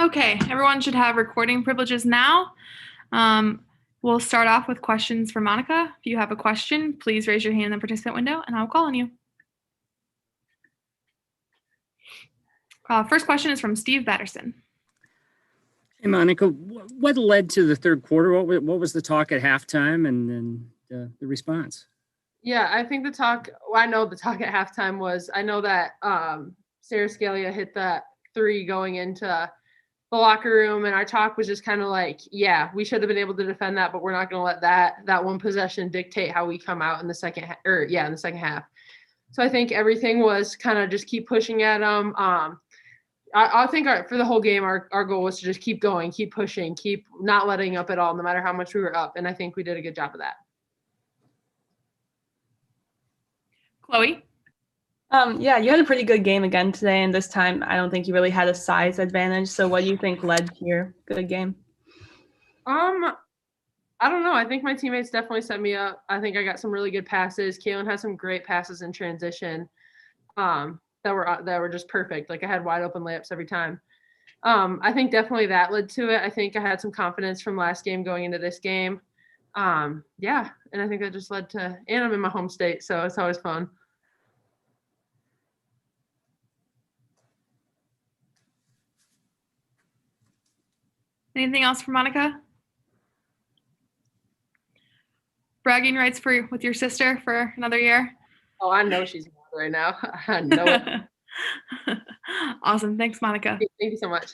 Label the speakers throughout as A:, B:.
A: Okay, everyone should have recording privileges now. We'll start off with questions for Monica. If you have a question, please raise your hand in the participant window and I'll call on you. First question is from Steve Batterson.
B: Hey, Monica, what led to the third quarter? What was the talk at halftime and then the response?
C: Yeah, I think I know the talk at halftime was, I know that Sarah Scalia hit that three going into the locker room, and our talk was just kind of like, yeah, we should have been able to defend that, but we're not going to let that one possession dictate how we come out in the second half. So I think everything was kind of just keep pushing at them. I think for the whole game, our goal was to just keep going, keep pushing, keep not letting up at all, no matter how much we were up. And I think we did a good job of that.
A: Chloe?
D: Yeah, you had a pretty good game again today, and this time I don't think you really had a size advantage. So what do you think led to your good game? I
C: don't know. I think my teammates definitely set me up. I think I got some really good passes. Kaylin had some great passes in transition that were just perfect. Like I had wide open layups every time. I think definitely that led to it. I think I had some confidence from last game going into this game. Yeah, and I think that just led to, and I'm in my home state, so it's always fun.
A: Anything else for Monica? Bragging rights with your sister for another year?
C: Oh, I know she's mad right now. I know it.
A: Awesome. Thanks, Monica.
C: Thank you so much.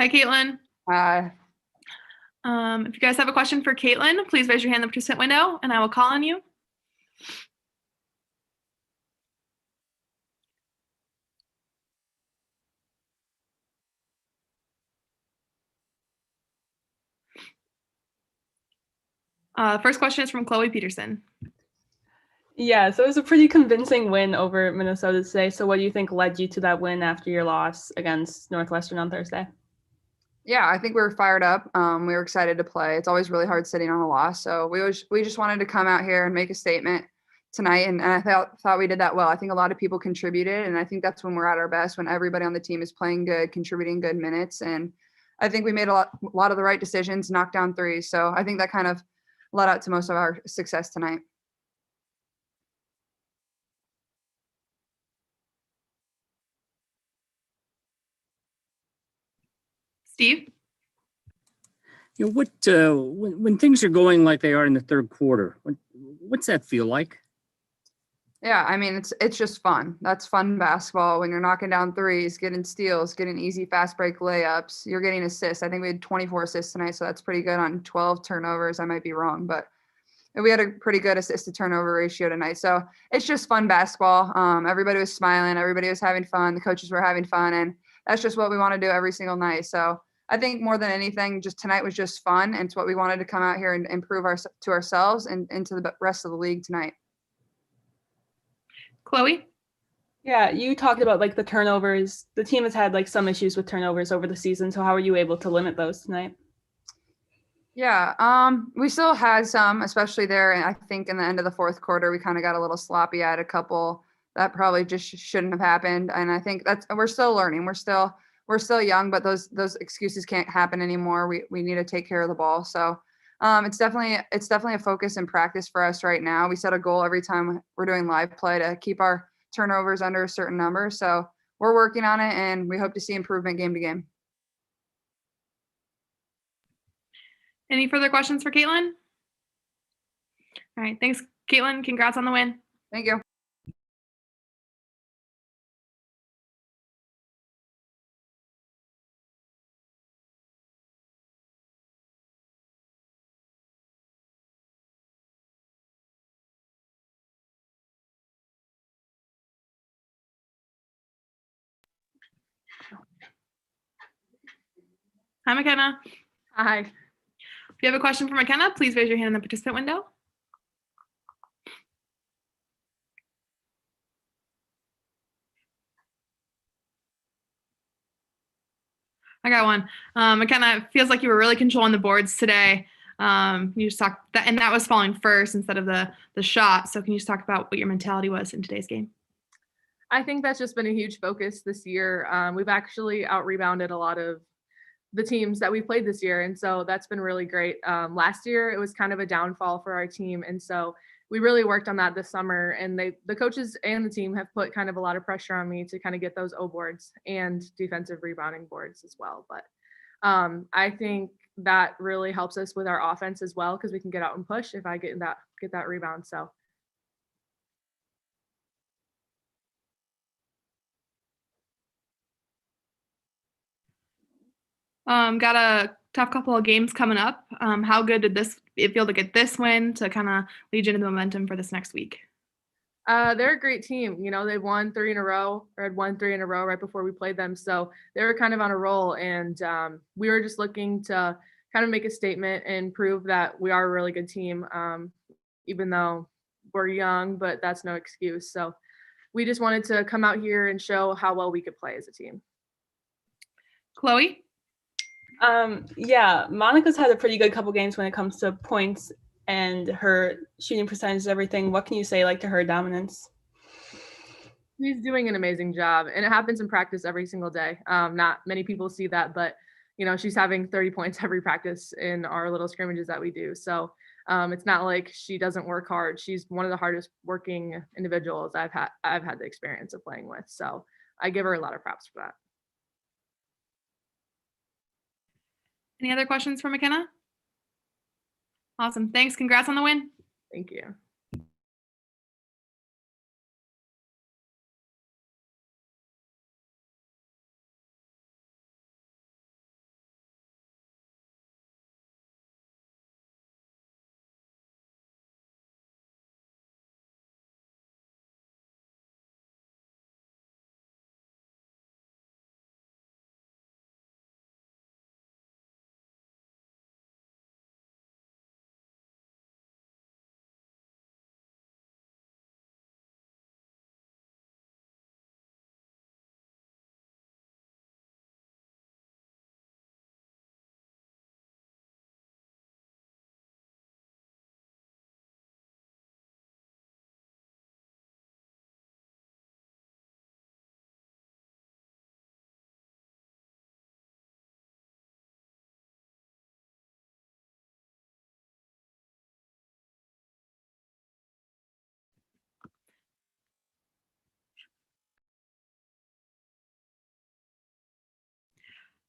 A: Hi, Caitlin.
E: Hi.
A: If you guys have a question for Caitlin, please raise your hand in the participant window and I will call on you. First question is from Chloe Peterson.
D: Yeah, so it was a pretty convincing win over Minnesota today. So what do you think led you to that win after your loss against Northwestern on Thursday?
E: Yeah, I think we were fired up. We were excited to play. It's always really hard sitting on a loss. So we just wanted to come out here and make a statement tonight. And I thought we did that well. I think a lot of people contributed. And I think that's when we're at our best, when everybody on the team is playing good, contributing good minutes. And I think we made a lot of the right decisions, knocked down threes. So I think that kind of led out to most of our success tonight.
A: Steve?
B: You know, when things are going like they are in the third quarter, what's that feel like?
E: Yeah, I mean, it's just fun. That's fun basketball when you're knocking down threes, getting steals, getting easy fast break layups. You're getting assists. I think we had 24 assists tonight, so that's pretty good on 12 turnovers. I might be wrong, but we had a pretty good assist to turnover ratio tonight. So it's just fun basketball. Everybody was smiling. Everybody was having fun. The coaches were having fun, and that's just what we want to do every single night. So I think more than anything, just tonight was just fun, and it's what we wanted to come out here and improve to ourselves and to the rest of the league tonight.
A: Chloe?
D: Yeah, you talked about like the turnovers. The team has had like some issues with turnovers over the season. So how are you able to limit those tonight?
E: Yeah, we still had some, especially there. And I think in the end of the fourth quarter, we kind of got a little sloppy at a couple that probably just shouldn't have happened. And I think we're still learning. We're still young, but those excuses can't happen anymore. We need to take care of the ball. So it's definitely a focus and practice for us right now. We set a goal every time we're doing live play to keep our turnovers under a certain number. So we're working on it, and we hope to see improvement game to game.
A: Any further questions for Caitlin? All right, thanks, Caitlin. Congrats on the win.
E: Thank you.
A: Hi, McKenna.
C: Hi.
A: you have a question for McKenna, please raise your hand in the participant window. I got one. McKenna, it feels like you were really controlling the boards today. You just talked that, and that was falling first instead of the shot. So can you just talk about what your mentality was in today's game?
C: I think that's just been a huge focus this year. We've actually out-rebounded a lot of the teams that we played this year, and so that's been really great. Last year, it was kind of a downfall for our team, and so we really worked on that this summer, and the coaches and the team have put kind of a lot of pressure on me to kind of get those O boards and defensive rebounding boards as well. But I think that really helps us with our offense as well, because we can get out and push if I get that rebound. So
A: got a tough couple of games coming up. How good did it feel to get this win to kind of lead you into the momentum for this next week?
C: They're a great team. You know, they won 3 in a row, or had won 3 in a row right before we played them. So they were kind of on a roll, and we were just looking to kind of make a statement and prove that we are a really good team, even though we're young, but that's no excuse. So we just wanted to come out here and show how well we could play as a team.
A: Chloe?
D: Yeah, Monica's had a pretty good couple games when it comes to points and her shooting percentage, everything. What can you say to her dominance?
C: She's doing an amazing job, and it happens in practice every single day. Not many people see that, but you know, she's having 30 points every practice in our little scrimmages that we do. So it's not like she doesn't work hard. She's one of the hardest working individuals I've had the experience of playing with. So I give her a lot of props for that.
A: Any other questions for McKenna? Awesome. Thanks. Congrats on the win.
C: Thank you.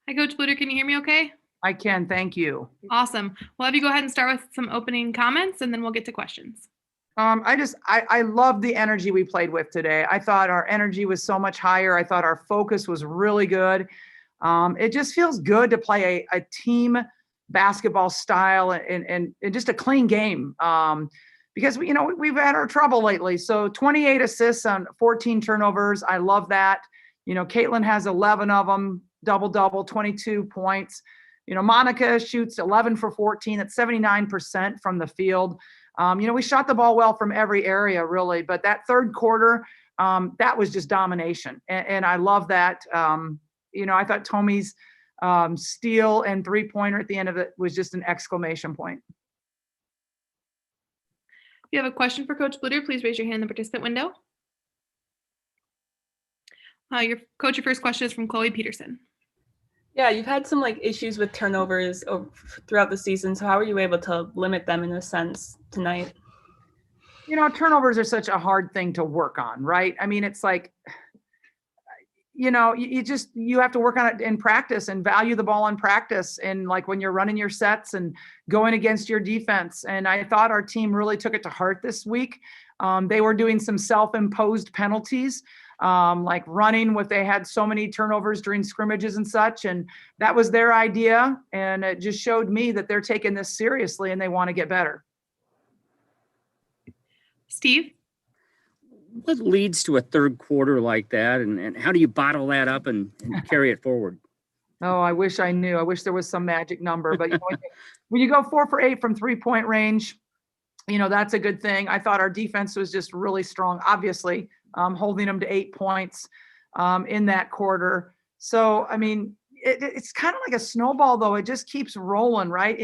A: Hi, Coach Bluder. Can you hear me okay?
F: I can, thank you.
A: Awesome. Well, have you go ahead and start with some opening comments, and then we'll get to questions.
F: I love the energy we played with today. I thought our energy was so much higher. I thought our focus was really good. It just feels good to play a team basketball style and just a clean game. Because we've had our trouble lately. So 28 assists on 14 turnovers. I love that. Caitlin has 11 of them, double, 22 points. Monica shoots 11 for 14. That's 79% from the field. We shot the ball well from every area, really. But that third quarter, that was just domination. And I love that. I thought Tommy's steal and three-pointer at the end of it was just an exclamation point.
A: If you have a question for Coach Bluder, please raise your hand in the participant window. Your first question is from Chloe Peterson.
D: Yeah, you've had some issues with turnovers throughout the season. So how are you able to limit them in a sense tonight?
F: Turnovers are such a hard thing to work on, right? I mean, it's like, you have to work on it in practice and value the ball in practice. And when you're running your sets and going against your defense. And I thought our team really took it to heart this week. They were doing some self-imposed penalties, like running they had so many turnovers during scrimmages and such. And that was their idea. And it just showed me that they're taking this seriously and they want to get better.
A: Steve?
B: What leads to a third quarter like that, and how do you bottle that up and carry it forward?
F: Oh, I wish I knew. I wish there was some magic number, but when you go 4 for 8 from 3-point range, that's a good thing. I thought our defense was just really strong, obviously, holding them to 8 points in that quarter. So, I mean, it's kind of like a snowball, though. It just keeps rolling, right?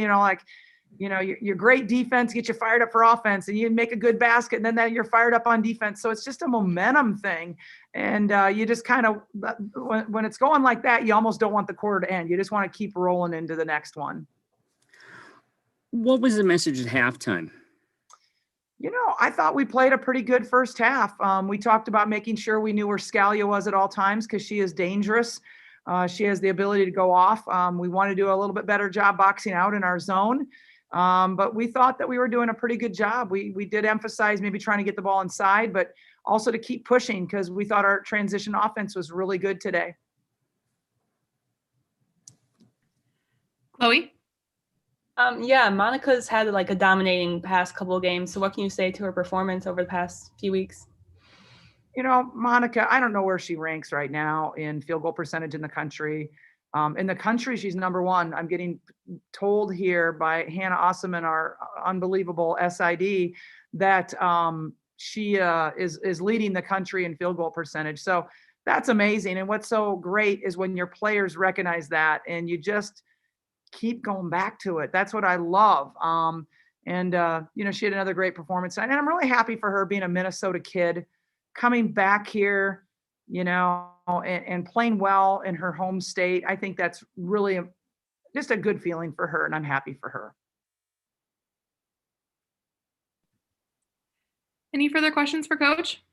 F: Your great defense gets you fired up for offense, and you make a good basket, and then you're fired up on defense. So it's just a momentum thing. And you just kind of, when it's going like that, you almost don't want the quarter to end. You just want to keep rolling into the next one.
B: What was the message at halftime?
F: I thought we played a pretty good first half. We talked about making sure we knew where Scalia was at all times because she is dangerous. She has the ability to go off. We want to do a little bit better job boxing out in our zone. But we thought that we were doing a pretty good job. We did emphasize maybe trying to get the ball inside, but also to keep pushing because we thought our transition offense was really good today.
A: Chloe?
D: Yeah, Monica's had like a dominating past couple of games. So what can you say to her performance over the past few weeks?
F: Monica, I don't know where she ranks right now in field goal percentage in the country. In the country, she's number 1. I'm getting told here by Hannah Osman, our unbelievable SID, that she is leading the country in field goal percentage. So that's amazing. And what's so great is when your players recognize that and you just keep going back to it. That's what I love. She had another great performance. And I'm really happy for her being a Minnesota kid, coming back here, and playing well in her home state. I think that's really just a good feeling for her, and I'm happy for her.
A: Any further questions for Coach?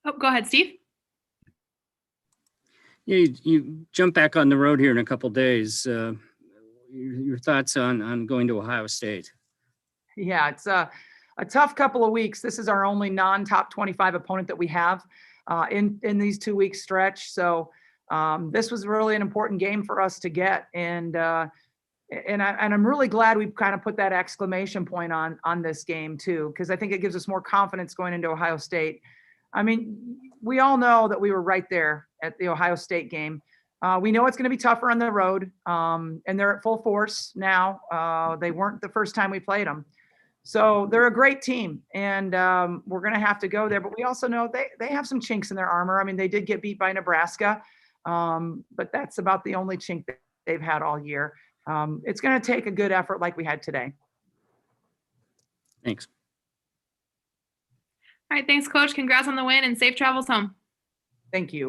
A: Oh, go ahead, Steve.
B: Yeah, you jump back on the road here in a couple of days. Your thoughts on going to Ohio State?
F: Yeah, it's a tough couple of weeks. This is our only non-top 25 opponent that we have in these 2-week stretch. So this was really an important game for us to get. And I'm really glad we've kind of put that exclamation point on this game too, because I think it gives us more confidence going into Ohio State. I mean, we all know that we were right there at the Ohio State game. We know it's going to be tougher on the road, and they're at full force now. They weren't the first time we played them. So they're a great team, and we're going to have to go there. But we also know they have some chinks in their armor. I mean, they did get beat by Nebraska, but that's about the only chink that they've had all year. It's going to take a good effort like we had today.
B: Thanks.
A: All right, thanks, Coach. Congrats on the win and safe travels home.
F: Thank you.